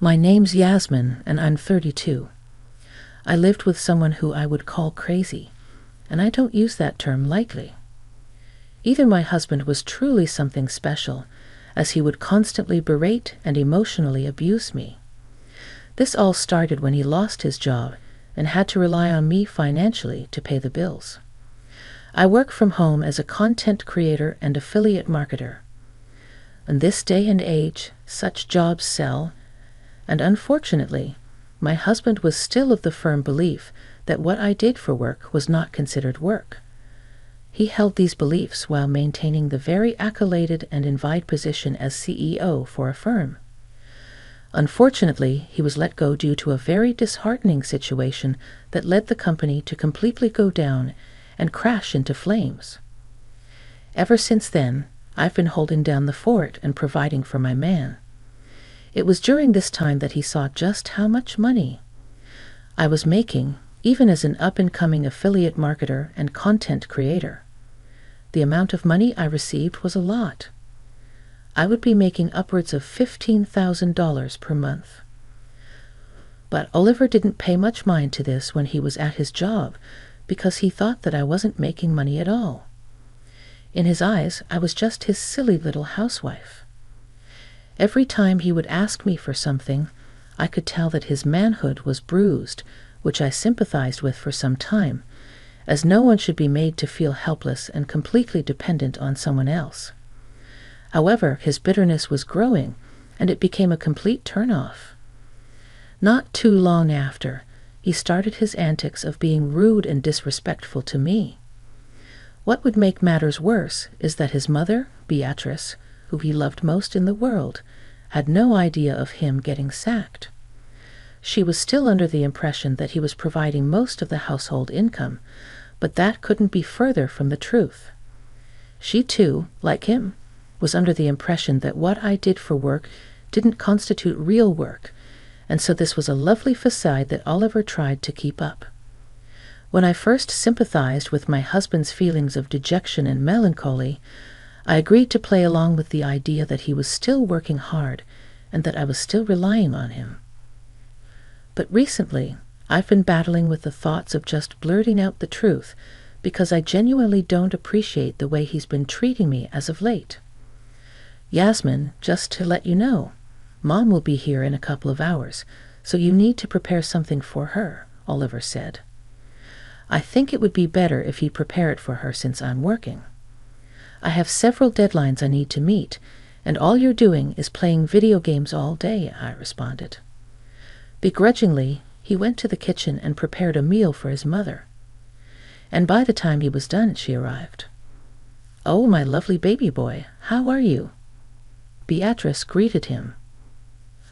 My name's Yasmin, and I'm 32. I lived with someone who I would call crazy, and I don't use that term lightly. Either my husband was truly something special, as he would constantly berate and emotionally abuse me. This all started when he lost his job and had to rely on me financially to pay the bills. I work from home as a content creator and affiliate marketer. In this day and age, such jobs sell, and unfortunately, my husband was still of the firm belief that what I did for work was not considered work. He held these beliefs while maintaining the very accoladed and envied position as CEO for a firm. Unfortunately, he was let go due to a very disheartening situation that led the company to completely go down and crash into flames. Ever since then, I've been holding down the fort and providing for my man. It was during this time that he saw just how much money I was making, even as an up-and-coming affiliate marketer and content creator. The amount of money I received was a lot. I would be making upwards of $15,000 per month. But Oliver didn't pay much mind to this when he was at his job, because he thought that I wasn't making money at all. In his eyes, I was just his silly little housewife. Every time he would ask me for something, I could tell that his manhood was bruised, which I sympathized with for some time, as no one should be made to feel helpless and completely dependent on someone else. However, his bitterness was growing, and it became a complete turn-off. Not too long after, he started his antics of being rude and disrespectful to me. What would make matters worse is that his mother, Beatrice, who he loved most in the world, had no idea of him getting sacked. She was still under the impression that he was providing most of the household income, but that couldn't be further from the truth. She too, like him, was under the impression that what I did for work didn't constitute real work, and so this was a lovely facade that Oliver tried to keep up. When I first sympathized with my husband's feelings of dejection and melancholy, I agreed to play along with the idea that he was still working hard and that I was still relying on him. But recently, I've been battling with the thoughts of just blurting out the truth because I genuinely don't appreciate the way he's been treating me as of late. Yasmin, just to let you know, Mom will be here in a couple of hours, so you need to prepare something for her, Oliver said. I think it would be better if he'd prepare it for her since I'm working. I have several deadlines I need to meet, and all you're doing is playing video games all day, I responded. Begrudgingly, he went to the kitchen and prepared a meal for his mother. And by the time he was done, she arrived. "Oh, my lovely baby boy, how are you?" Beatrice greeted him.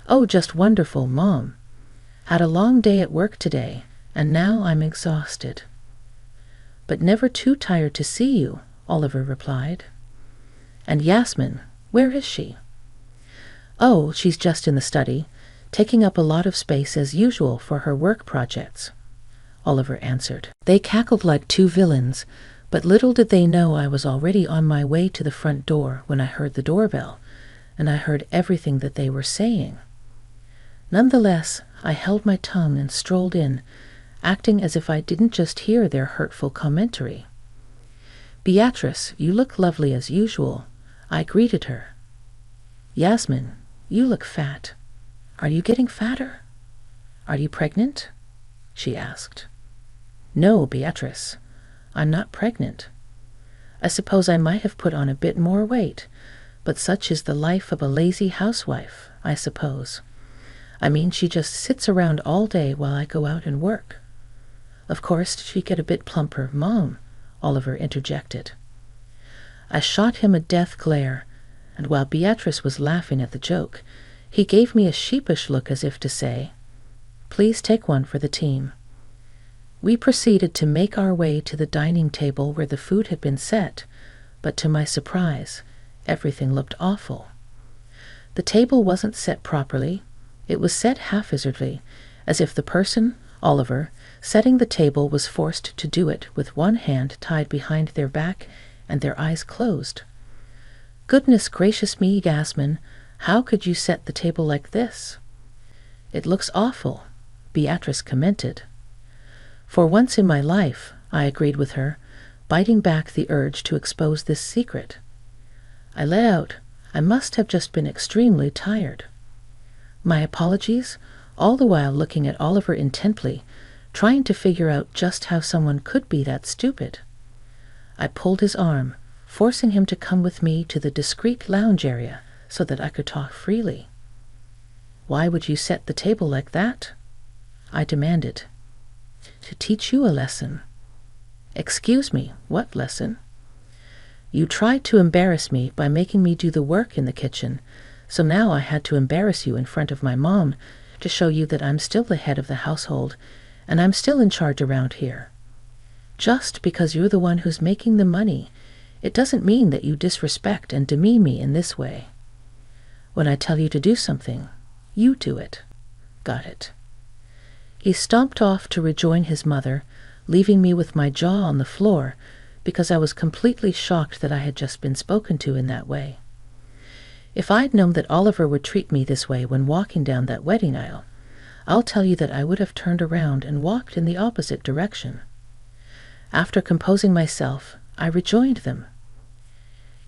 "Oh, just wonderful, Mom. Had a long day at work today, and now I'm exhausted." "But never too tired to see you," Oliver replied. "And Yasmin, where is she?" "Oh, she's just in the study, taking up a lot of space as usual for her work projects," Oliver answered. They cackled like two villains, but little did they know I was already on my way to the front door when I heard the doorbell, and I heard everything that they were saying. Nonetheless, I held my tongue and strolled in, acting as if I didn't just hear their hurtful commentary. "Beatrice, you look lovely as usual," I greeted her. "Yasmin, you look fat. Are you getting fatter? Are you pregnant?" she asked. "No, Beatrice, I'm not pregnant. I suppose I might have put on a bit more weight, but such is the life of a lazy housewife, I suppose. I mean, she just sits around all day while I go out and work." "Of course, she'd get a bit plumper, Mom," Oliver interjected. I shot him a death glare, and while Beatrice was laughing at the joke, he gave me a sheepish look as if to say, "Please take one for the team." We proceeded to make our way to the dining table where the food had been set, but to my surprise, everything looked awful. The table wasn't set properly. It was set haphazardly, as if the person, Oliver, setting the table was forced to do it with one hand tied behind their back and their eyes closed. "Goodness gracious me, Yasmin, how could you set the table like this?" "It looks awful," Beatrice commented. "For once in my life," I agreed with her, biting back the urge to expose this secret. I let out, "I must have just been extremely tired." My apologies, all the while looking at Oliver intently, trying to figure out just how someone could be that stupid. I pulled his arm, forcing him to come with me to the discreet lounge area so that I could talk freely. "Why would you set the table like that?" I demanded. "To teach you a lesson." "Excuse me, what lesson?" "You tried to embarrass me by making me do the work in the kitchen, so now I had to embarrass you in front of my mom to show you that I'm still the head of the household and I'm still in charge around here. Just because you're the one who's making the money, it doesn't mean that you disrespect and demean me in this way. When I tell you to do something, you do it. Got it?" He stomped off to rejoin his mother, leaving me with my jaw on the floor because I was completely shocked that I had just been spoken to in that way. If I'd known that Oliver would treat me this way when walking down that wedding aisle, I'll tell you that I would have turned around and walked in the opposite direction. After composing myself, I rejoined them.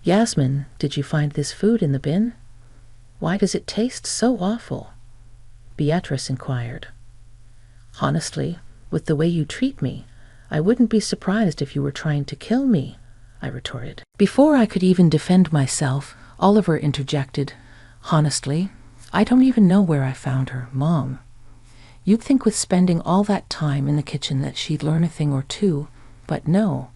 "Yasmin, did you find this food in the bin? Why does it taste so awful?" Beatrice inquired. "Honestly, with the way you treat me, I wouldn't be surprised if you were trying to kill me," I retorted. Before I could even defend myself, Oliver interjected, "Honestly, I don't even know where I found her, Mom. You'd think with spending all that time in the kitchen that she'd learn a thing or two, but no."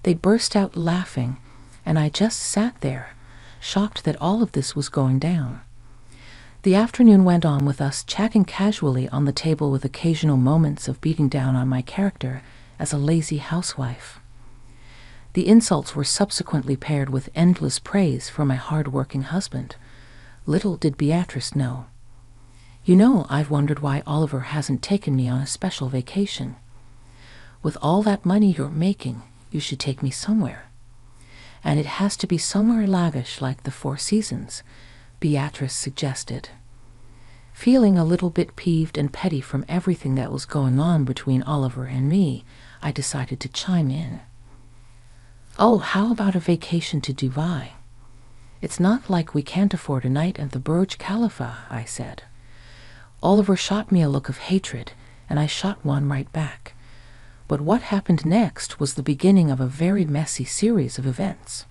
They burst out laughing, and I just sat there, shocked that all of this was going down. The afternoon went on with us chatting casually on the table with occasional moments of beating down on my character as a lazy housewife. The insults were subsequently paired with endless praise for my hard-working husband. Little did Beatrice know. "You know, I've wondered why Oliver hasn't taken me on a special vacation. With all that money you're making, you should take me somewhere. And it has to be somewhere lavish like the Four Seasons," Beatrice suggested. Feeling a little bit peeved and petty from everything that was going on between Oliver and me, I decided to chime in. "Oh, how about a vacation to Dubai? It's not like we can't afford a night at the Burj Khalifa," I said. Oliver shot me a look of hatred, and I shot one right back. But what happened next was the beginning of a very messy series of events.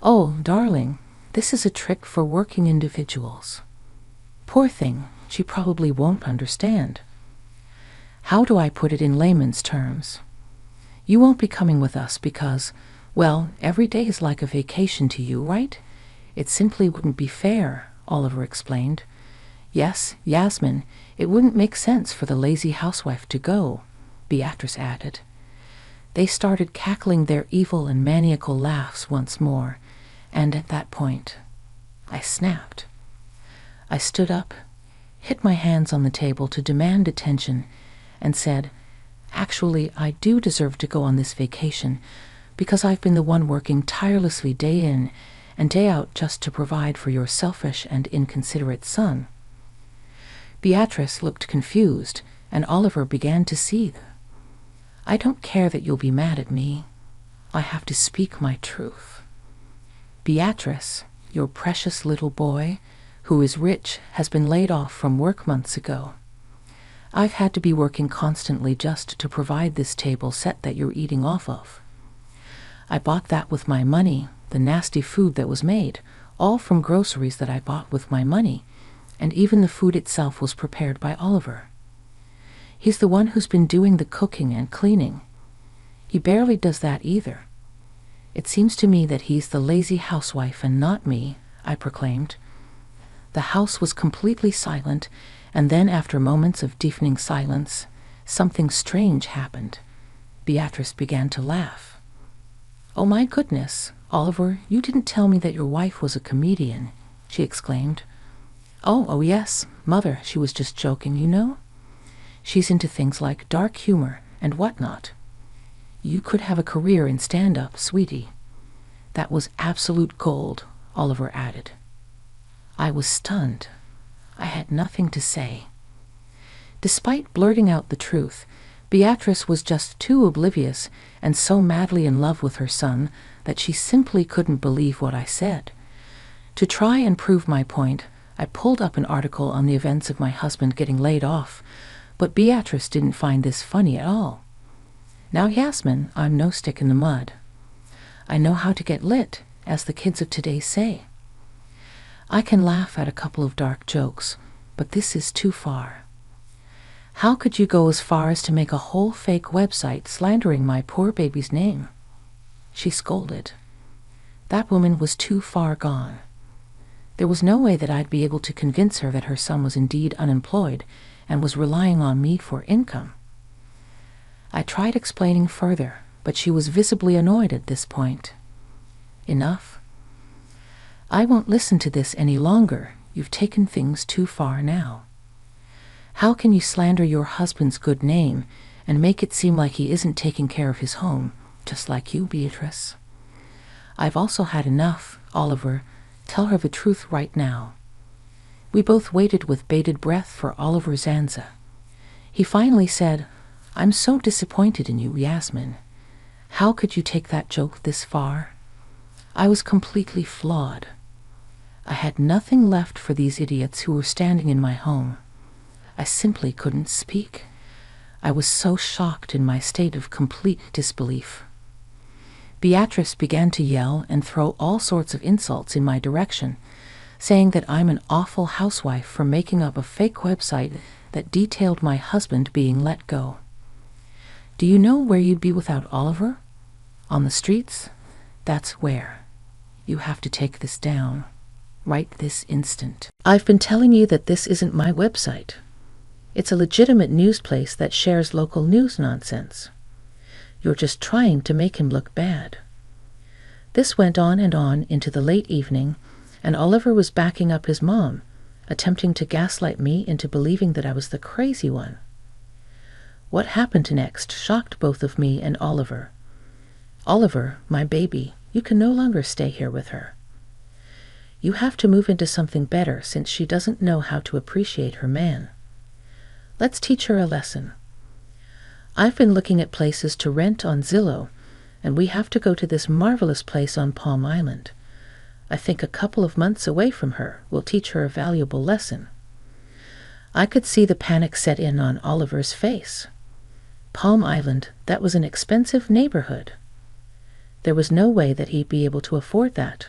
"Oh, darling, this is a trick for working individuals. Poor thing, she probably won't understand. How do I put it in layman's terms? You won't be coming with us because, well, every day is like a vacation to you, right? It simply wouldn't be fair," Oliver explained. "Yes, Yasmin, it wouldn't make sense for the lazy housewife to go," Beatrice added. They started cackling their evil and maniacal laughs once more, and at that point, I snapped. I stood up, hit my hands on the table to demand attention, and said, "Actually, I do deserve to go on this vacation because I've been the one working tirelessly day in and day out just to provide for your selfish and inconsiderate son." Beatrice looked confused, and Oliver began to seethe. "I don't care that you'll be mad at me. I have to speak my truth. Beatrice, your precious little boy, who is rich, has been laid off from work months ago. I've had to be working constantly just to provide this table set that you're eating off of. I bought that with my money, the nasty food that was made, all from groceries that I bought with my money, and even the food itself was prepared by Oliver. He's the one who's been doing the cooking and cleaning. He barely does that either. It seems to me that he's the lazy housewife and not me," I proclaimed. The house was completely silent, and then after moments of deafening silence, something strange happened. Beatrice began to laugh. "Oh my goodness, Oliver, you didn't tell me that your wife was a comedian," she exclaimed. Oh yes, Mother, she was just joking, you know. She's into things like dark humor and whatnot. You could have a career in stand-up, sweetie." "That was absolute gold," Oliver added. I was stunned. I had nothing to say. Despite blurting out the truth, Beatrice was just too oblivious and so madly in love with her son that she simply couldn't believe what I said. To try and prove my point, I pulled up an article on the events of my husband getting laid off, but Beatrice didn't find this funny at all. Now, Yasmin, I'm no stick in the mud. I know how to get lit, as the kids of today say. I can laugh at a couple of dark jokes, but this is too far. How could you go as far as to make a whole fake website slandering my poor baby's name? She scolded. That woman was too far gone. There was no way that I'd be able to convince her that her son was indeed unemployed and was relying on me for income. I tried explaining further, but she was visibly annoyed at this point. Enough? I won't listen to this any longer. You've taken things too far now. How can you slander your husband's good name and make it seem like he isn't taking care of his home, just like you, Beatrice? I've also had enough, Oliver. Tell her the truth right now. We both waited with bated breath for Oliver's answer. He finally said, I'm so disappointed in you, Yasmin. How could you take that joke this far? I was completely flawed. I had nothing left for these idiots who were standing in my home. I simply couldn't speak. I was so shocked in my state of complete disbelief. Beatrice began to yell and throw all sorts of insults in my direction, saying that I'm an awful housewife for making up a fake website that detailed my husband being let go. Do you know where you'd be without Oliver? On the streets? That's where. You have to take this down. Right this instant. I've been telling you that this isn't my website. It's a legitimate news place that shares local news nonsense. You're just trying to make him look bad. This went on and on into the late evening, and Oliver was backing up his mom, attempting to gaslight me into believing that I was the crazy one. What happened next shocked both of me and Oliver. Oliver, my baby, you can no longer stay here with her. You have to move into something better since she doesn't know how to appreciate her man. Let's teach her a lesson. I've been looking at places to rent on Zillow, and we have to go to this marvelous place on Palm Island. I think a couple of months away from her will teach her a valuable lesson. I could see the panic set in on Oliver's face. Palm Island, that was an expensive neighborhood. There was no way that he'd be able to afford that.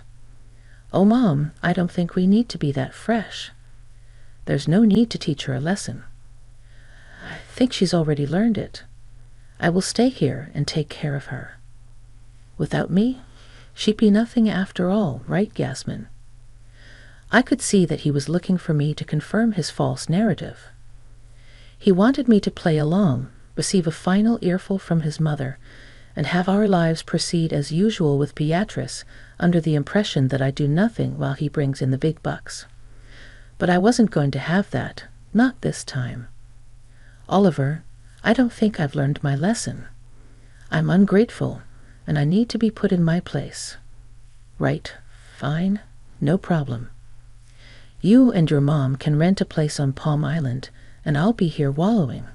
Oh, Mom, I don't think we need to be that fresh. There's no need to teach her a lesson. I think she's already learned it. I will stay here and take care of her. Without me, she'd be nothing after all, right, Yasmin? I could see that he was looking for me to confirm his false narrative. He wanted me to play along, receive a final earful from his mother, and have our lives proceed as usual with Beatrice under the impression that I do nothing while he brings in the big bucks. But I wasn't going to have that, not this time. Oliver, I don't think I've learned my lesson. I'm ungrateful, and I need to be put in my place. Right, fine, no problem. You and your mom can rent a place on Palm Island, and I'll be here wallowing.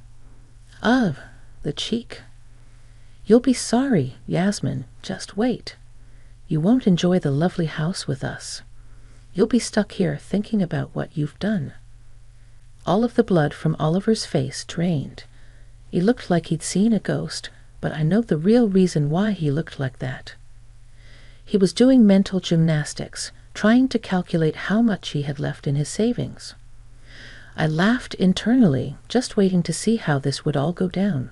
Ah, the cheek. You'll be sorry, Yasmin, just wait. You won't enjoy the lovely house with us. You'll be stuck here thinking about what you've done. All of the blood from Oliver's face drained. He looked like he'd seen a ghost, but I know the real reason why he looked like that. He was doing mental gymnastics, trying to calculate how much he had left in his savings. I laughed internally, just waiting to see how this would all go down.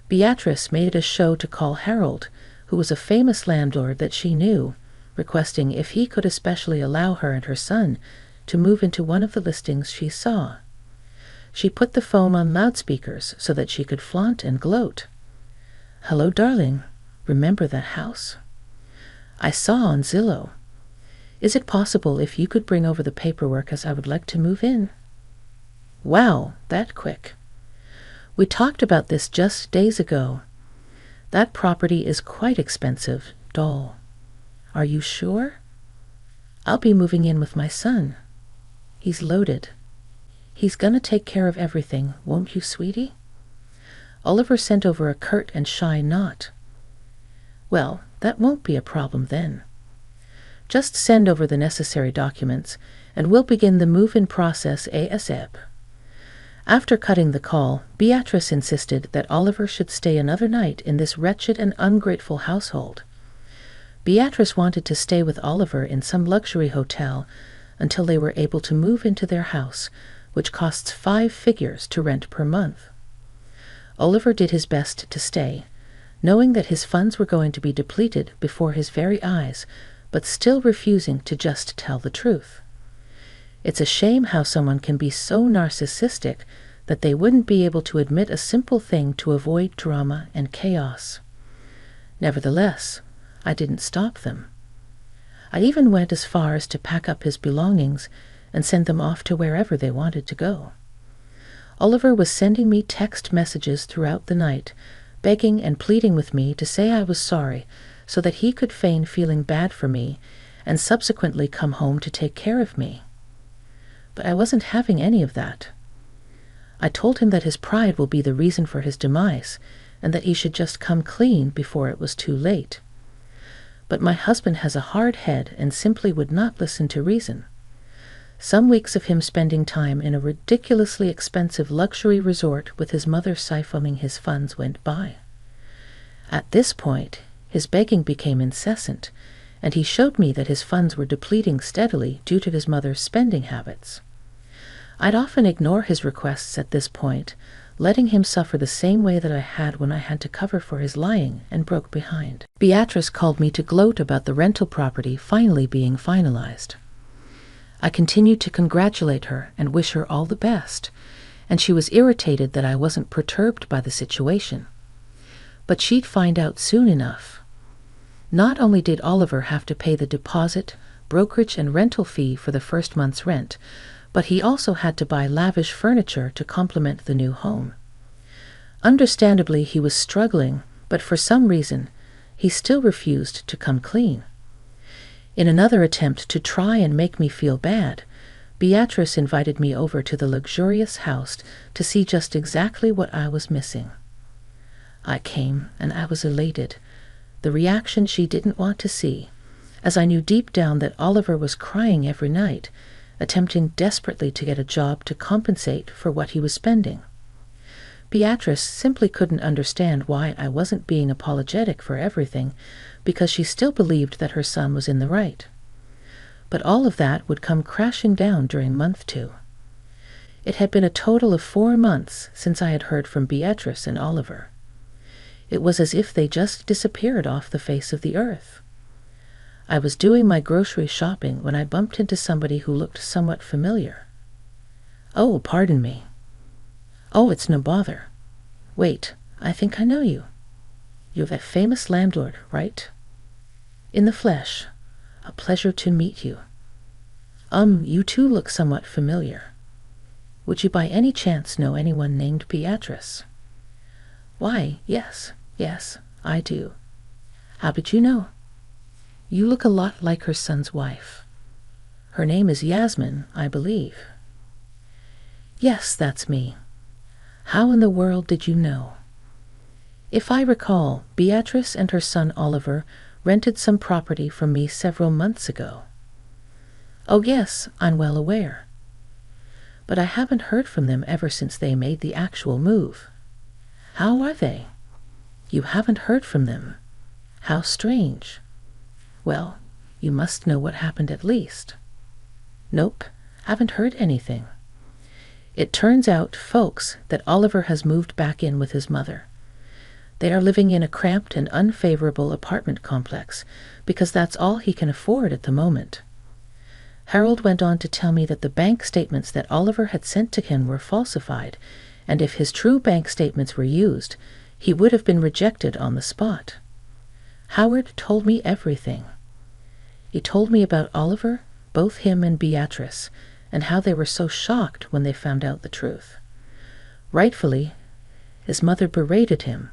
Beatrice made it a show to call Harold, who was a famous landlord that she knew, requesting if he could especially allow her and her son to move into one of the listings she saw. She put the phone on loudspeakers so that she could flaunt and gloat. Hello, darling. Remember that house? I saw on Zillow. Is it possible if you could bring over the paperwork, as I would like to move in? Wow, that quick. We talked about this just days ago. That property is quite expensive, doll. Are you sure? I'll be moving in with my son. He's loaded. He's gonna take care of everything, won't you, sweetie?" Oliver sent over a curt and shy nod. "Well, that won't be a problem then. Just send over the necessary documents, and we'll begin the move-in process ASAP." After cutting the call, Beatrice insisted that Oliver should stay another night in this wretched and ungrateful household. Beatrice wanted to stay with Oliver in some luxury hotel until they were able to move into their house, which costs 5 figures to rent per month. Oliver did his best to stay, knowing that his funds were going to be depleted before his very eyes, but still refusing to just tell the truth. It's a shame how someone can be so narcissistic that they wouldn't be able to admit a simple thing to avoid drama and chaos. Nevertheless, I didn't stop them. I even went as far as to pack up his belongings and send them off to wherever they wanted to go. Oliver was sending me text messages throughout the night, begging and pleading with me to say I was sorry so that he could feign feeling bad for me and subsequently come home to take care of me. But I wasn't having any of that. I told him that his pride will be the reason for his demise and that he should just come clean before it was too late. But my husband has a hard head and simply would not listen to reason. Some weeks of him spending time in a ridiculously expensive luxury resort with his mother siphoning his funds went by. At this point, his begging became incessant, and he showed me that his funds were depleting steadily due to his mother's spending habits. I'd often ignore his requests at this point, letting him suffer the same way that I had when I had to cover for his lying and broke behind. Beatrice called me to gloat about the rental property finally being finalized. I continued to congratulate her and wish her all the best, and she was irritated that I wasn't perturbed by the situation. But she'd find out soon enough. Not only did Oliver have to pay the deposit, brokerage, and rental fee for the first month's rent, but he also had to buy lavish furniture to complement the new home. Understandably, he was struggling, but for some reason, he still refused to come clean. In another attempt to try and make me feel bad, Beatrice invited me over to the luxurious house to see just exactly what I was missing. I came, and I was elated, the reaction she didn't want to see, as I knew deep down that Oliver was crying every night, attempting desperately to get a job to compensate for what he was spending. Beatrice simply couldn't understand why I wasn't being apologetic for everything, because she still believed that her son was in the right. But all of that would come crashing down during month 2. It had been a total of 4 months since I had heard from Beatrice and Oliver. It was as if they just disappeared off the face of the earth. I was doing my grocery shopping when I bumped into somebody who looked somewhat familiar. "Oh, pardon me." "Oh, it's no bother. Wait, I think I know you. You're that famous landlord, right?" "In the flesh. A pleasure to meet you." You too look somewhat familiar. Would you by any chance know anyone named Beatrice?" "Why, yes, I do. How did you know?" "You look a lot like her son's wife. Her name is Yasmin, I believe." "Yes, that's me. How in the world did you know?" "If I recall, Beatrice and her son Oliver rented some property from me several months ago." "Oh yes, I'm well aware. But I haven't heard from them ever since they made the actual move." "How are they?" "You haven't heard from them? How strange. Well, you must know what happened at least." "Nope, haven't heard anything. It turns out, folks, that Oliver has moved back in with his mother. They are living in a cramped and unfavorable apartment complex because that's all he can afford at the moment. Harold went on to tell me that the bank statements that Oliver had sent to him were falsified, and if his true bank statements were used, he would have been rejected on the spot. Howard told me everything. He told me about Oliver, both him and Beatrice, and how they were so shocked when they found out the truth. Rightfully, his mother berated him.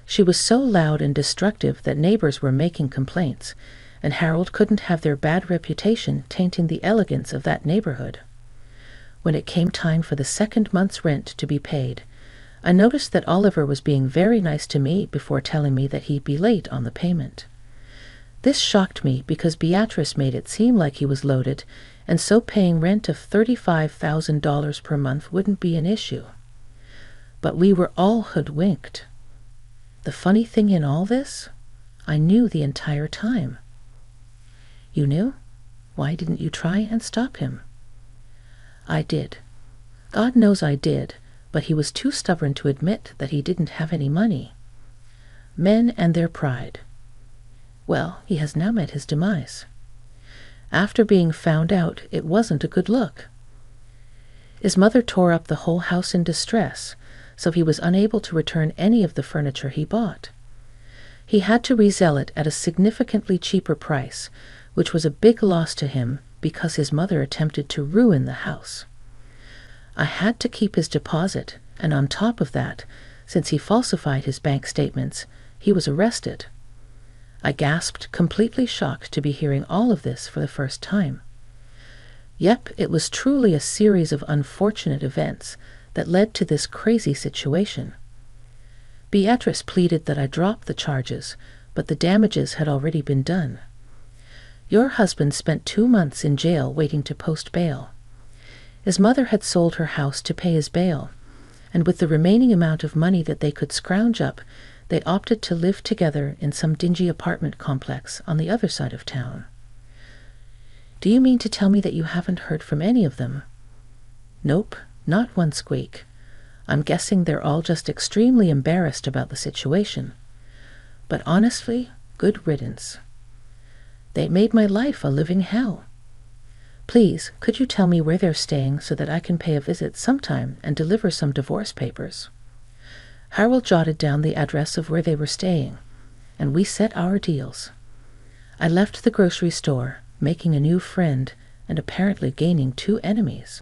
She was so loud and destructive that neighbors were making complaints, and Harold couldn't have their bad reputation tainting the elegance of that neighborhood. When it came time for the second month's rent to be paid, I noticed that Oliver was being very nice to me before telling me that he'd be late on the payment. This shocked me because Beatrice made it seem like he was loaded, and so paying rent of $35,000 per month wouldn't be an issue. But we were all hoodwinked. The funny thing in all this, I knew the entire time. You knew? Why didn't you try and stop him? I did. God knows I did, but he was too stubborn to admit that he didn't have any money. Men and their pride. Well, he has now met his demise. After being found out, it wasn't a good look. His mother tore up the whole house in distress, so he was unable to return any of the furniture he bought. He had to resell it at a significantly cheaper price, which was a big loss to him because his mother attempted to ruin the house. I had to keep his deposit, and on top of that, since he falsified his bank statements, he was arrested. I gasped, completely shocked to be hearing all of this for the first time. Yep, it was truly a series of unfortunate events that led to this crazy situation. Beatrice pleaded that I drop the charges, but the damages had already been done. Your husband spent 2 months in jail waiting to post bail. His mother had sold her house to pay his bail, and with the remaining amount of money that they could scrounge up, they opted to live together in some dingy apartment complex on the other side of town. Do you mean to tell me that you haven't heard from any of them? Nope, not one squeak. I'm guessing they're all just extremely embarrassed about the situation. But honestly, good riddance. They made my life a living hell. Please, could you tell me where they're staying so that I can pay a visit sometime and deliver some divorce papers? Harold jotted down the address of where they were staying, and we set our deals. I left the grocery store, making a new friend and apparently gaining 2 enemies.